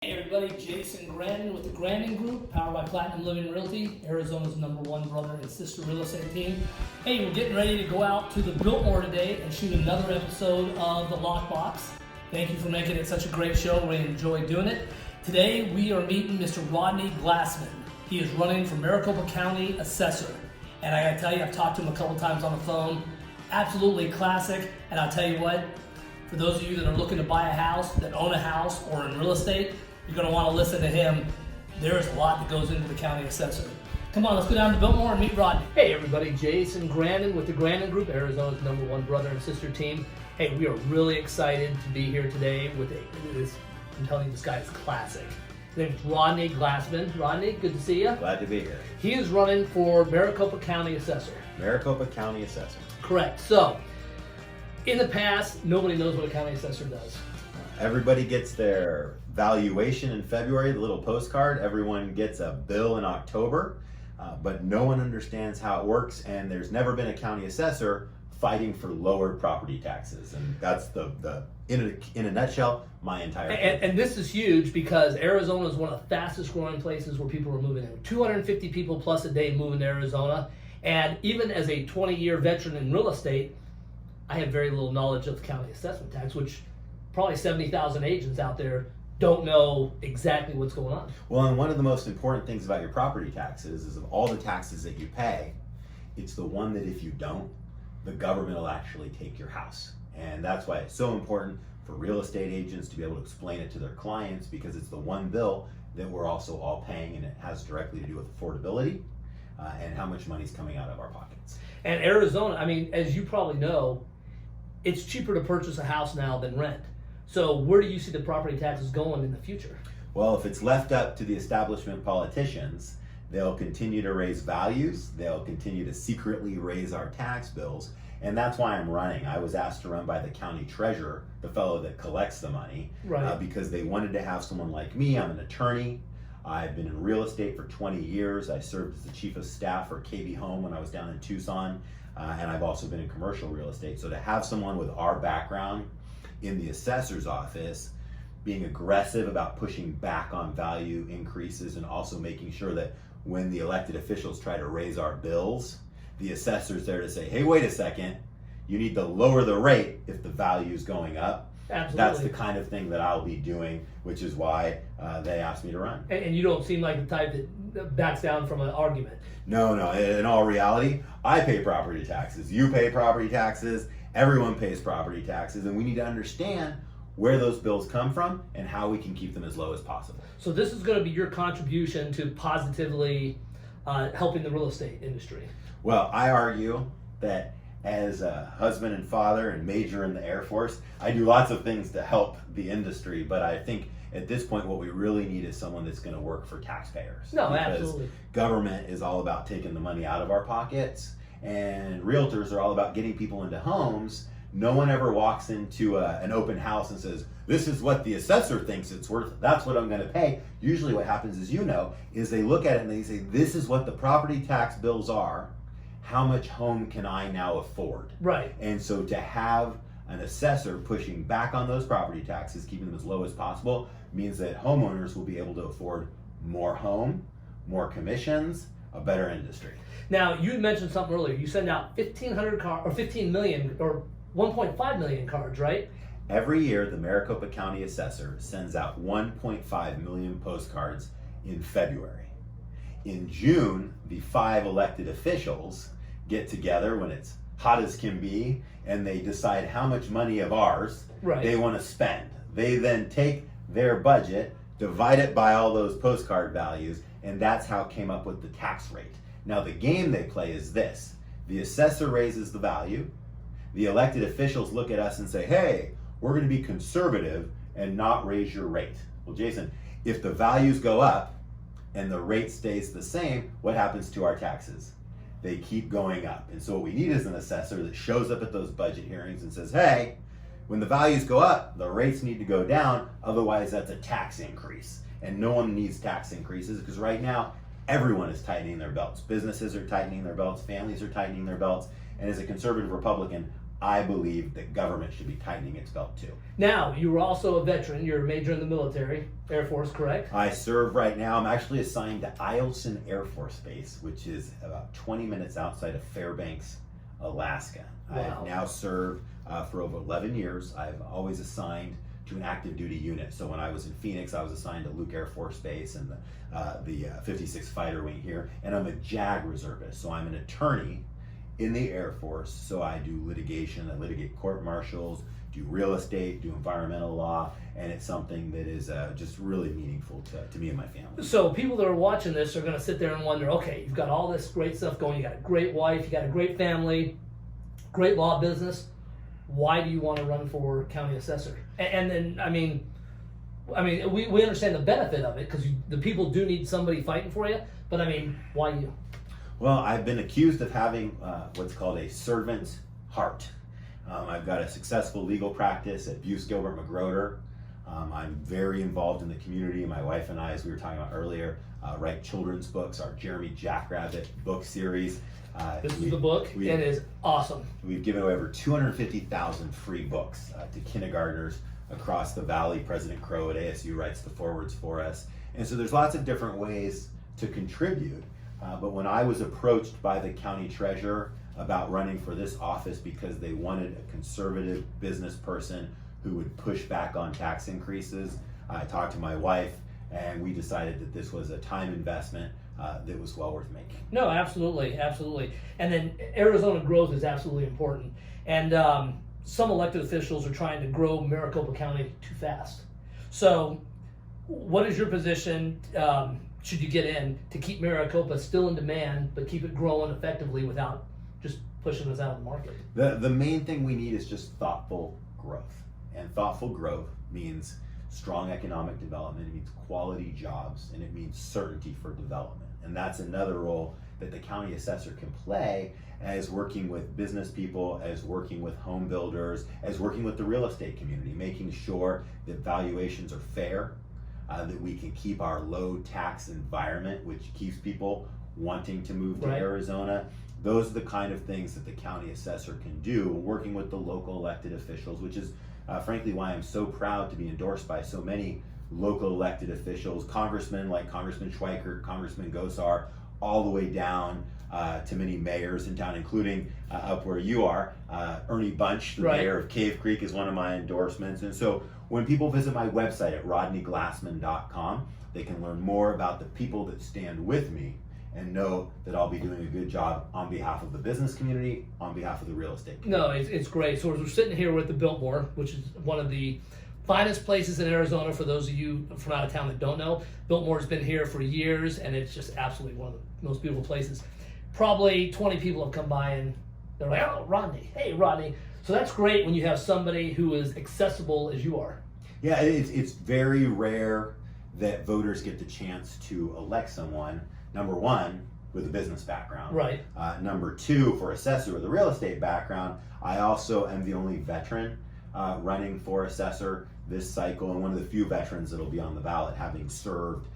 Hey everybody, Jason Grandin with the Grandin Group, powered by Platinum Living Realty, Arizona's #1 brother and sister real estate team. Hey, we're getting ready to go out to the Biltmore today and shoot another episode of the LOCKBOX. Thank you for making it such a great show. We enjoy doing it. Today we are meeting Mr. Rodney Glassman. He is running for Maricopa County Assessor. And I gotta tell you, I've talked to him a couple times on the phone. Absolutely classic. And I'll tell you what, for those of you that are looking to buy a house, that own a house, or in real estate, you're going to want to listen to him. There's a lot that goes into the county assessor. Come on, let's go down to Biltmore and meet Rodney. Hey everybody, Jason Grandin with the Grandin Group, Arizona's #1 brother and sister team. Hey, we are really excited to be here today with this. I'm telling you, this guy is classic. His name is Rodney Glassman. Rodney, good to see you. Glad to be here. He is running for Maricopa County Assessor. Maricopa County Assessor. Correct. So, in the past, nobody knows what a county assessor does. Everybody gets their valuation in February, the little postcard. Everyone gets a bill in October, but no one understands how it works, and there's never been a county assessor fighting for lower property taxes. And that's in a nutshell, my entire and this is huge because Arizona is one of the fastest growing places where people are moving in. 250 people plus a day moving to Arizona. And even as a 20-year veteran in real estate, I have very little knowledge of the county assessment tax, which probably 70,000 agents out there don't know exactly what's going on. Well, and one of the most important things about your property taxes is of all the taxes that you pay, it's the one that if you don't, the government will actually take your house. And that's why it's so important for real estate agents to be able to explain it to their clients, because it's the one bill that we're also all paying, and it has directly to do with affordability and how much money's coming out of our pockets. And Arizona, I mean, as you probably know, it's cheaper to purchase a house now than rent. So where do you see the property taxes going in the future? Well, if it's left up to the establishment politicians, they'll continue to raise values, they'll continue to secretly raise our tax bills, and that's why I'm running. I was asked to run by the county treasurer, the fellow that collects the money, right. Because they wanted to have someone like me. I'm an attorney. I've been in real estate for 20 years. I served as the chief of staff for KB Home when I was down in Tucson, and I've also been in commercial real estate. So to have someone with our background in the assessor's office, being aggressive about pushing back on value increases, and also making sure that when the elected officials try to raise our bills, the assessor's there to say, hey, wait a second, you need to lower the rate if the value is going up. Absolutely. That's the kind of thing that I'll be doing, which is why they asked me to run. And you don't seem like the type that backs down from an argument. No, in all reality, I pay property taxes, you pay property taxes, everyone pays property taxes, and we need to understand where those bills come from and how we can keep them as low as possible. So this is going to be your contribution to positively helping the real estate industry. Well, I argue that as a husband and father and major in the Air Force, I do lots of things to help the industry, but I think at this point what we really need is someone that's going to work for taxpayers. No, because absolutely. Government is all about taking the money out of our pockets, and realtors are all about getting people into homes. No one ever walks into an open house and says, this is what the assessor thinks it's worth, that's what I'm going to pay. Usually what happens, as you know, is they look at it and they say, this is what the property tax bills are, how much home can I now afford? Right. And so to have an assessor pushing back on those property taxes, keeping them as low as possible, means that homeowners will be able to afford more home, more commissions, a better industry. Now, you mentioned something earlier. You send out 1,500 cards, or 15 million, or 1.5 million cards, right? Every year, the Maricopa County Assessor sends out 1.5 million postcards in February. In June, the 5 elected officials get together when it's hot as can be, and they decide how much money of ours they want to spend. They then take their budget, divide it by all those postcard values, and that's how it came up with the tax rate. Now, the game they play is this. The assessor raises the value. The elected officials look at us and say, hey, we're going to be conservative and not raise your rate. Well, Jason, if the values go up and the rate stays the same, what happens to our taxes? They keep going up. And so what we need is an assessor that shows up at those budget hearings and says, hey, when the values go up, the rates need to go down, otherwise that's a tax increase. And no one needs tax increases, because right now, everyone is tightening their belts. Businesses are tightening their belts, families are tightening their belts, and as a conservative Republican, I believe that government should be tightening its belt too. Now, you were also a veteran. You're a major in the military, Air Force, correct? I serve right now. I'm actually assigned to Eielson Air Force Base, which is about 20 minutes outside of Fairbanks, Alaska. Wow. I've now served for over 11 years. I've always assigned to an active duty unit. So when I was in Phoenix, I was assigned to Luke Air Force Base and the 56th Fighter Wing here. And I'm a JAG reservist. So I'm an attorney in the Air Force. So I do litigation, I litigate court martials, do real estate, do environmental law, and it's something that is just really meaningful to me and my family. So people that are watching this are going to sit there and wonder, okay, you've got all this great stuff going, you got a great wife, you got a great family, great law business. Why do you want to run for county assessor? And then, I mean, we understand the benefit of it because the people do need somebody fighting for you. But I mean, why you? Well, I've been accused of having what's called a servant's heart. I've got a successful legal practice at Buse Gilbert McGroder. I'm very involved in the community. My wife and I, as we were talking about earlier, write children's books. Our Jeremy Jackrabbit book series. This is the book. It is awesome. We've given away over 250,000 free books to kindergartners across the valley. President Crow at ASU writes the forewords for us. And so there's lots of different ways to contribute. But when I was approached by the county treasurer about running for this office because they wanted a conservative business person who would push back on tax increases, I talked to my wife and we decided that this was a time investment that was well worth making. No, absolutely, absolutely. And then Arizona growth is absolutely important. And some elected officials are trying to grow Maricopa County too fast. So what is your position, should you get in, to keep Maricopa still in demand, but keep it growing effectively without just pushing us out of the market? The main thing we need is just thoughtful growth. And thoughtful growth means strong economic development, it means quality jobs, and it means certainty for development. And that's another role that the county assessor can play as working with business people, as working with home builders, as working with the real estate community, making sure that valuations are fair, that we can keep our low tax environment, which keeps people wanting to move to Arizona. Those are the kind of things that the county assessor can do, working with the local elected officials, which is frankly why I'm so proud to be endorsed by so many local elected officials, congressmen like Congressman Schweikert, Congressman Gosar, all the way down to many mayors in town, including up where you are. Ernie Bunch, the mayor of Cave Creek, is one of my endorsements. And so when people visit my website at RODNEYGLASSMAN.com, they can learn more about the people that stand with me and know that I'll be doing a good job on behalf of the business community, on behalf of the real estate community. No, it's great. So we're sitting here with the Biltmore, which is one of the finest places in Arizona. For those of you from out of town that don't know, Biltmore's been here for years, and it's just absolutely one of the most beautiful places. Probably 20 people have come by and they're like, oh, Rodney, hey, Rodney. So that's great when you have somebody who is accessible as you are. Yeah, it's very rare that voters get the chance to elect someone, number one, with a business background. Right. Number two, for assessor with a real estate background. I also am the only veteran running for assessor this cycle, and one of the few veterans that'll be on the ballot, having served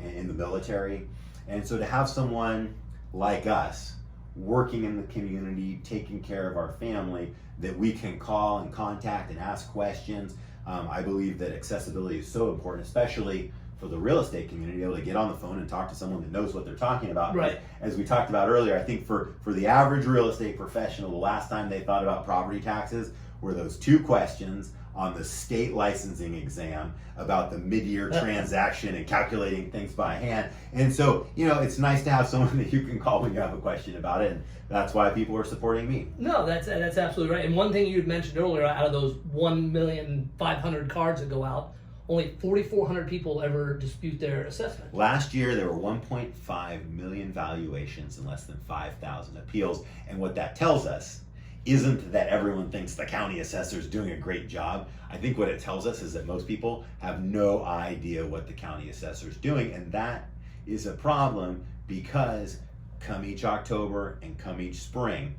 in the military. And so to have someone like us working in the community, taking care of our family, that we can call and contact and ask questions. I believe that accessibility is so important, especially for the real estate community, able to get on the phone and talk to someone that knows what they're talking about. Right. As we talked about earlier, I think for the average real estate professional, the last time they thought about property taxes were those two questions on the state licensing exam about the mid-year transaction and calculating things by hand. And so, it's nice to have someone that you can call when you have a question about it, and that's why people are supporting me. No, that's absolutely right. And one thing you had mentioned earlier, out of those 1,500,000 cards that go out, only 4,400 people ever dispute their assessment. Last year, there were 1.5 million valuations and less than 5,000 appeals. And what that tells us isn't that everyone thinks the county assessor is doing a great job. I think what it tells us is that most people have no idea what the county assessor is doing. And that is a problem because come each October and come each spring,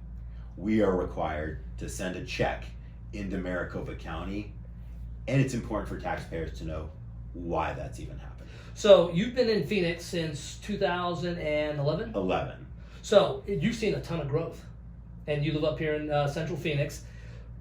we are required to send a check into Maricopa County. And it's important for taxpayers to know why that's even happening. So you've been in Phoenix since 2011? 11. So you've seen a ton of growth. And you live up here in Central Phoenix.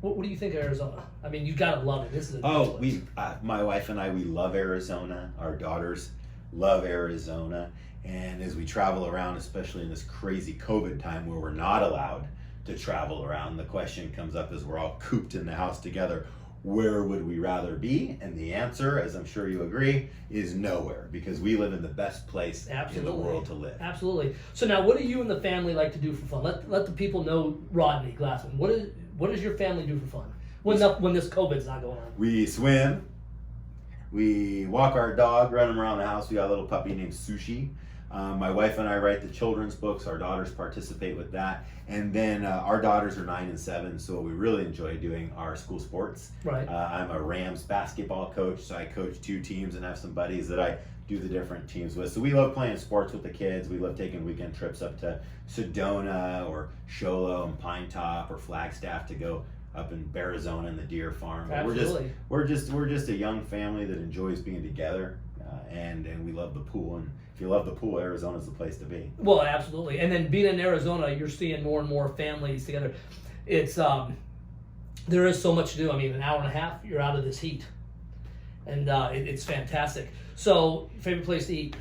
What do you think of Arizona? I mean, you've got to love it. This is a Oh, place. my wife and I, we love Arizona. Our daughters love Arizona. And as we travel around, especially in this crazy COVID time where we're not allowed to travel around, the question comes up as we're all cooped in the house together, where would we rather be? And the answer, as I'm sure you agree, is nowhere, because we live in the best place in the world to live. Absolutely. So now, what do you and the family like to do for fun? Let the people know, Rodney Glassman. What does your family do for fun when this COVID's not going on? We swim. We walk our dog, run him around the house. We got a little puppy named Sushi. My wife and I write the children's books. Our daughters participate with that. And then our daughters are 9 and 7, so we really enjoy doing our school sports. Right. I'm a Rams basketball coach, so I coach 2 teams and have some buddies that I do the different teams with. So we love playing sports with the kids. We love taking weekend trips up to Sedona or Show Low and Pine Top or Flagstaff to go up in Arizona and the deer farm. Absolutely. We're just a young family that enjoys being together, and we love the pool. And if you love the pool, Arizona's the place to be. Well, absolutely. And then being in Arizona, you're seeing more and more families together. It's there is so much to do. I mean, an hour and a half, you're out of this heat, and it's fantastic. So, favorite place to eat?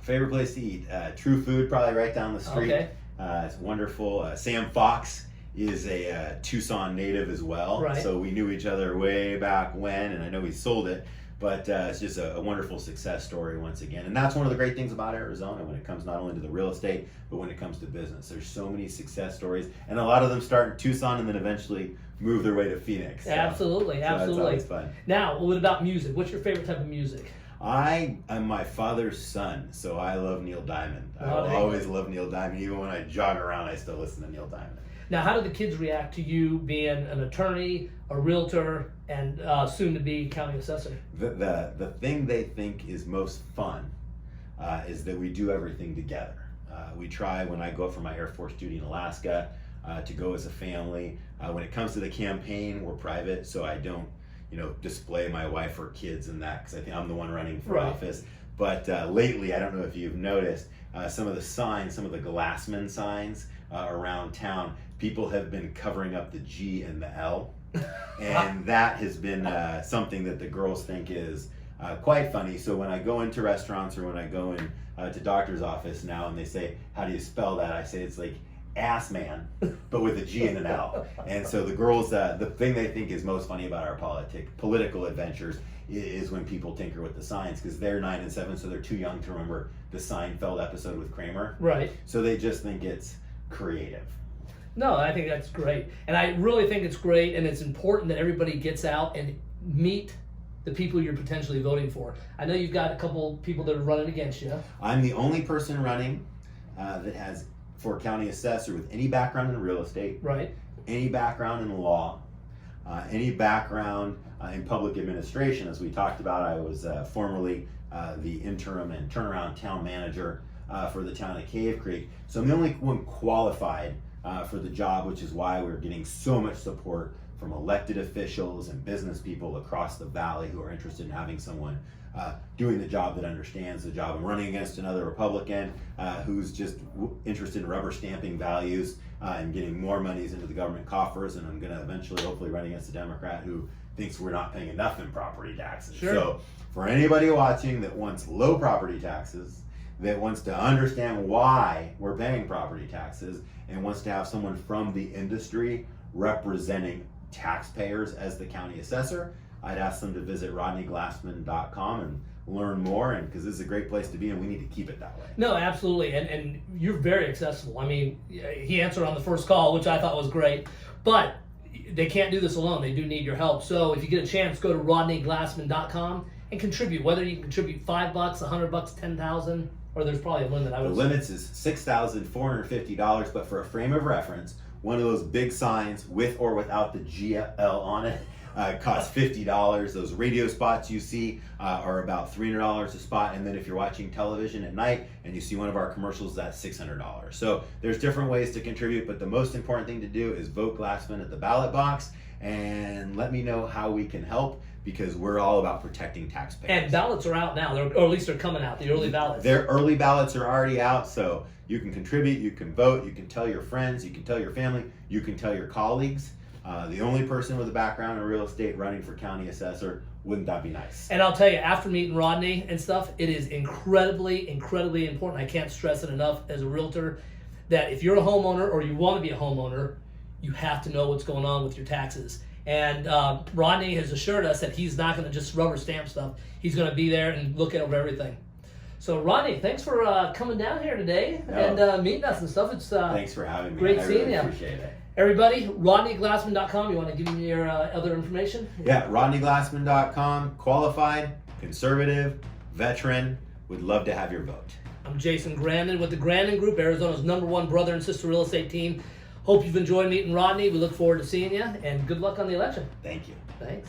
Favorite place to eat? True Food, probably right down the street. Okay. It's wonderful. Sam Fox is a Tucson native as well. Right. So we knew each other way back when, and I know he sold it. But it's just a wonderful success story once again. And that's one of the great things about Arizona when it comes not only to the real estate, but when it comes to business. There's so many success stories, and a lot of them start in Tucson and then eventually move their way to Phoenix. So, Absolutely. That's always fun. Now, what about music? What's your favorite type of music? I am my father's son, so I love Neil Diamond. I will always love Neil Diamond. Even when I jog around, I still listen to Neil Diamond. Now, how do the kids react to you being an attorney, a realtor, and soon to be county assessor? The thing they think is most fun is that we do everything together. We try, when I go up for my Air Force duty in Alaska, to go as a family. When it comes to the campaign, we're private, so I don't display my wife or kids in that, because I think I'm the one running for office. But lately, I don't know if you've noticed, some of the signs, some of the Glassman signs around town, people have been covering up the G and the L. And that has been something that the girls think is quite funny. So when I go into restaurants or when I go in to doctor's office now and they say, how do you spell that? I say it's like ass man, but with a G and an L. And so the girls, the thing they think is most funny about our political adventures is when people tinker with the signs, because they're 9 and 7, so they're too young to remember the Seinfeld episode with Kramer. Right. So they just think it's creative. No, I think that's great. And I really think it's great, and it's important that everybody gets out and meet the people you're potentially voting for. I know you've got a couple people that are running against you. I'm the only person running that has, for county assessor, with any background in real estate, right? Any background in law, any background in public administration. As we talked about, I was formerly the interim and turnaround town manager for the town of Cave Creek. So I'm the only one qualified for the job, which is why we're getting so much support from elected officials and business people across the valley who are interested in having someone doing the job that understands the job. I'm running against another Republican who's just interested in rubber stamping values and getting more monies into the government coffers, and I'm going to eventually hopefully run against a Democrat who thinks we're not paying enough in property taxes. Sure. So for anybody watching that wants low property taxes, that wants to understand why we're paying property taxes, and wants to have someone from the industry representing taxpayers as the county assessor, I'd ask them to visit RODNEYGLASSMAN.com and learn more, and because this is a great place to be, and we need to keep it that way. No, absolutely, and you're very accessible. I mean, he answered on the first call, which I thought was great, but they can't do this alone. They do need your help. So if you get a chance, go to RODNEYGLASSMAN.com and contribute. Whether you can contribute $5, $100, 10,000, or there's probably a limit. The limits is $6,450, but for a frame of reference, one of those big signs with or without the GL on it costs $50. Those radio spots you see are about $300 a spot, and then if you're watching television at night and you see one of our commercials, that's $600. So there's different ways to contribute, but the most important thing to do is vote Glassman at the ballot box and let me know how we can help, because we're all about protecting taxpayers. And ballots are out now, or at least they're coming out, the early ballots. Their early ballots are already out, so you can contribute, you can vote, you can tell your friends, you can tell your family, you can tell your colleagues. The only person with a background in real estate running for county assessor, wouldn't that be nice? And I'll tell you, after meeting Rodney and stuff, it is incredibly, incredibly important. I can't stress it enough as a realtor that if you're a homeowner or you want to be a homeowner, you have to know what's going on with your taxes. And Rodney has assured us that he's not going to just rubber stamp stuff. He's going to be there and look over everything. So Rodney, thanks for coming down here today and meeting us and stuff. It's thanks for having me. Great I seeing really you. appreciate it. Everybody, RODNEYGLASSMAN.com. You want to give me your other information? Yeah, RODNEYGLASSMAN.com. Qualified, conservative, veteran. Would love to have your vote. I'm Jason Grandin with the Grandin Group, Arizona's #1 brother and sister real estate team. Hope you've enjoyed meeting Rodney. We look forward to seeing you, and good luck on the election. Thank you. Thanks.